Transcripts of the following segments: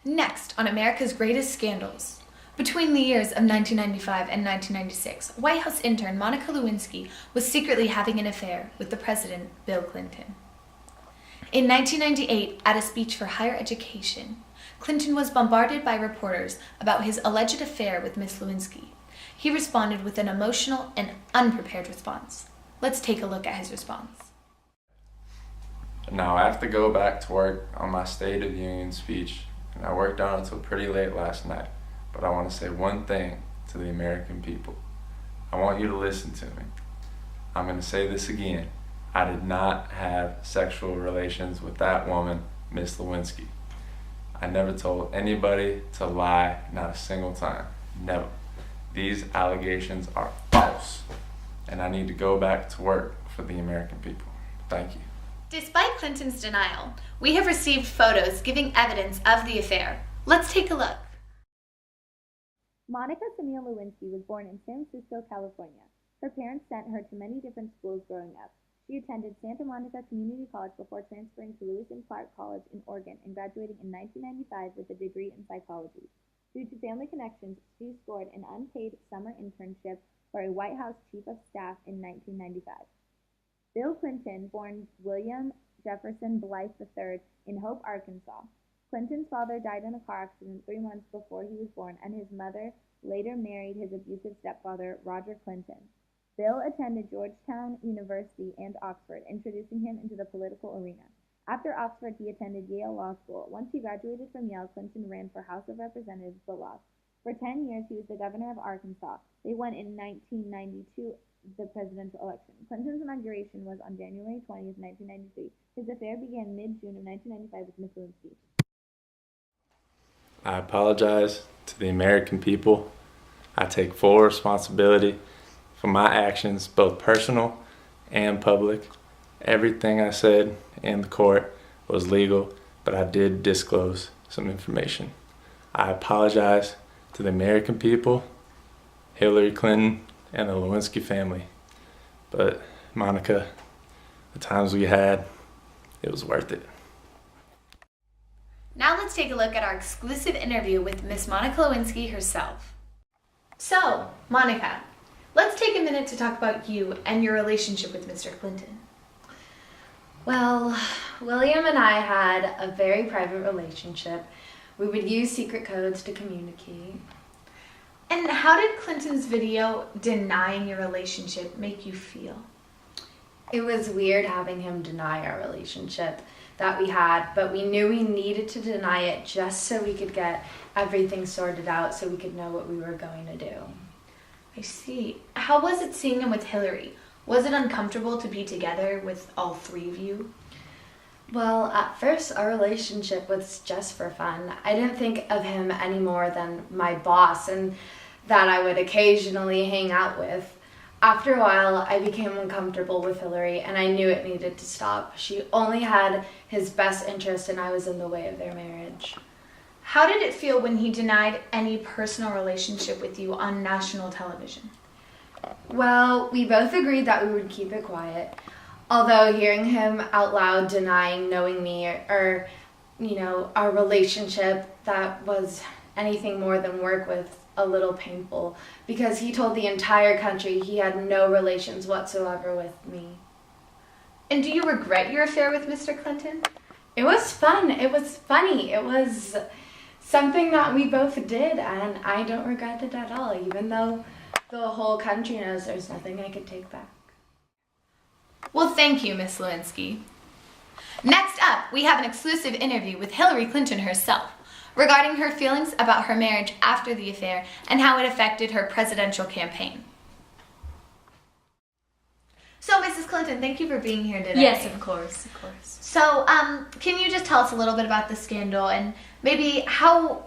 Next on America's Greatest Scandals. Between the years of 1995 and 1996, White House intern Monica Lewinsky was secretly having an affair with the president, Bill Clinton. In 1998, at a speech for higher education, Clinton was bombarded by reporters about his alleged affair with Miss Lewinsky. He responded with an emotional and unprepared response. Let's take a look at his response. Now I have to go back to work on my State of the Union speech, and I worked on it until pretty late last night. But I want to say one thing to the American people. I want you to listen to me. I'm going to say this again. I did not have sexual relations with that woman, Miss Lewinsky. I never told anybody to lie, not a single time. Never. These allegations are false, and I need to go back to work for the American people. Thank you. Despite Clinton's denial, we have received photos giving evidence of the affair. Let's take a look. Monica Samia Lewinsky was born in San Francisco, California. Her parents sent her to many different schools growing up. She attended Santa Monica Community College before transferring to Lewis and Clark College in Oregon and graduating in 1995 with a degree in psychology. Due to family connections, she scored an unpaid summer internship for a White House Chief of Staff in 1995. Bill Clinton, born William Jefferson Blythe III in Hope, Arkansas. Clinton's father died in a car accident 3 months before he was born, and his mother later married his abusive stepfather, Roger Clinton. Bill attended Georgetown University and Oxford, introducing him into the political arena. After Oxford, he attended Yale Law School. Once he graduated from Yale, Clinton ran for House of Representatives but lost. For 10 years, he was the governor of Arkansas. They won in 1992 the presidential election. Clinton's inauguration was on January 20th, 1993. His affair began mid-June of 1995 with Miss Lewinsky. I apologize to the American people. I take full responsibility for my actions, both personal and public. Everything I said in the court was legal, but I did disclose some information. I apologize to the American people, Hillary Clinton, and the Lewinsky family. But Monica, the times we had, it was worth it. Now let's take a look at our exclusive interview with Miss Monica Lewinsky herself. So, Monica, let's take a minute to talk about you and your relationship with Mr. Clinton. Well, William and I had a very private relationship. We would use secret codes to communicate. And how did Clinton's video denying your relationship make you feel? It was weird having him deny our relationship that we had, but we knew we needed to deny it just so we could get everything sorted out so we could know what we were going to do. I see. How was it seeing him with Hillary? Was it uncomfortable to be together with all three of you? Well, at first our relationship was just for fun. I didn't think of him any more than my boss and that I would occasionally hang out with. After a while, I became uncomfortable with Hillary and I knew it needed to stop. She only had his best interest and I was in the way of their marriage. How did it feel when he denied any personal relationship with you on national television? Well, we both agreed that we would keep it quiet. Although hearing him out loud denying knowing me or our relationship that was anything more than work was a little painful because he told the entire country he had no relations whatsoever with me. And do you regret your affair with Mr. Clinton? It was fun. It was funny. It was something that we both did and I don't regret it at all, even though the whole country knows there's nothing I could take back. Well, thank you, Miss Lewinsky. Next up, we have an exclusive interview with Hillary Clinton herself regarding her feelings about her marriage after the affair and how it affected her presidential campaign. So, Mrs. Clinton, thank you for being here today. Yes, of course, of course. So, can you just tell us a little bit about the scandal and maybe how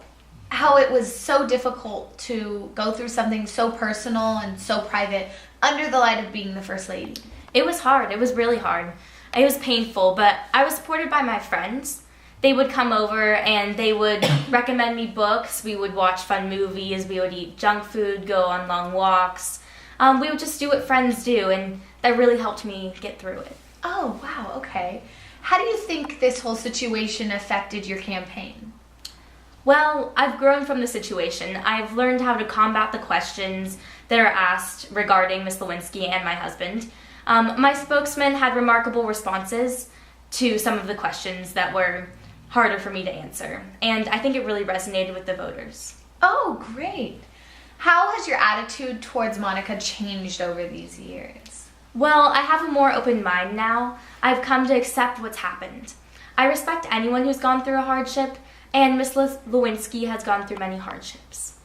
it was so difficult to go through something so personal and so private under the light of being the First Lady? It was hard. It was really hard. It was painful, but I was supported by my friends. They would come over and they would recommend me books. We would watch fun movies. We would eat junk food, go on long walks. We would just do what friends do, and that really helped me get through it. Oh, wow, okay. How do you think this whole situation affected your campaign? Well, I've grown from the situation. I've learned how to combat the questions that are asked regarding Miss Lewinsky and my husband. My spokesman had remarkable responses to some of the questions that were harder for me to answer, and I think it really resonated with the voters. Oh, great. How has your attitude towards Monica changed over these years? Well, I have a more open mind now. I've come to accept what's happened. I respect anyone who's gone through a hardship, and Miss Lewinsky has gone through many hardships.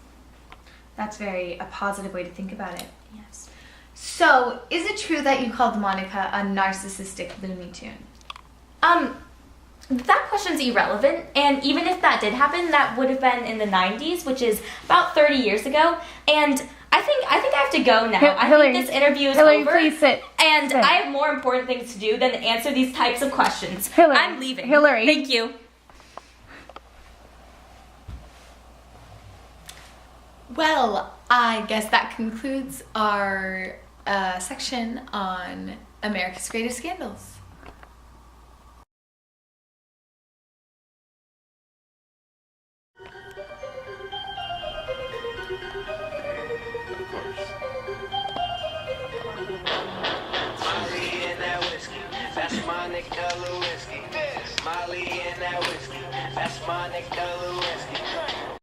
That's a positive way to think about it. Yes. So, is it true that you called Monica a narcissistic Looney Tune? That question's irrelevant, and even if that did happen, that would have been in the 90s, which is about 30 years ago, and I think I have to go now. I think this interview is Hillary, over. please sit. And Sit. I have more important things to do than to answer these types of questions. Hillary, I'm leaving. Hillary. Thank you. Well, I guess that concludes our section on America's Greatest Scandals. Molly and that whiskey, that's Monica Lewinsky. Molly and that whiskey, that's Monica Lewinsky.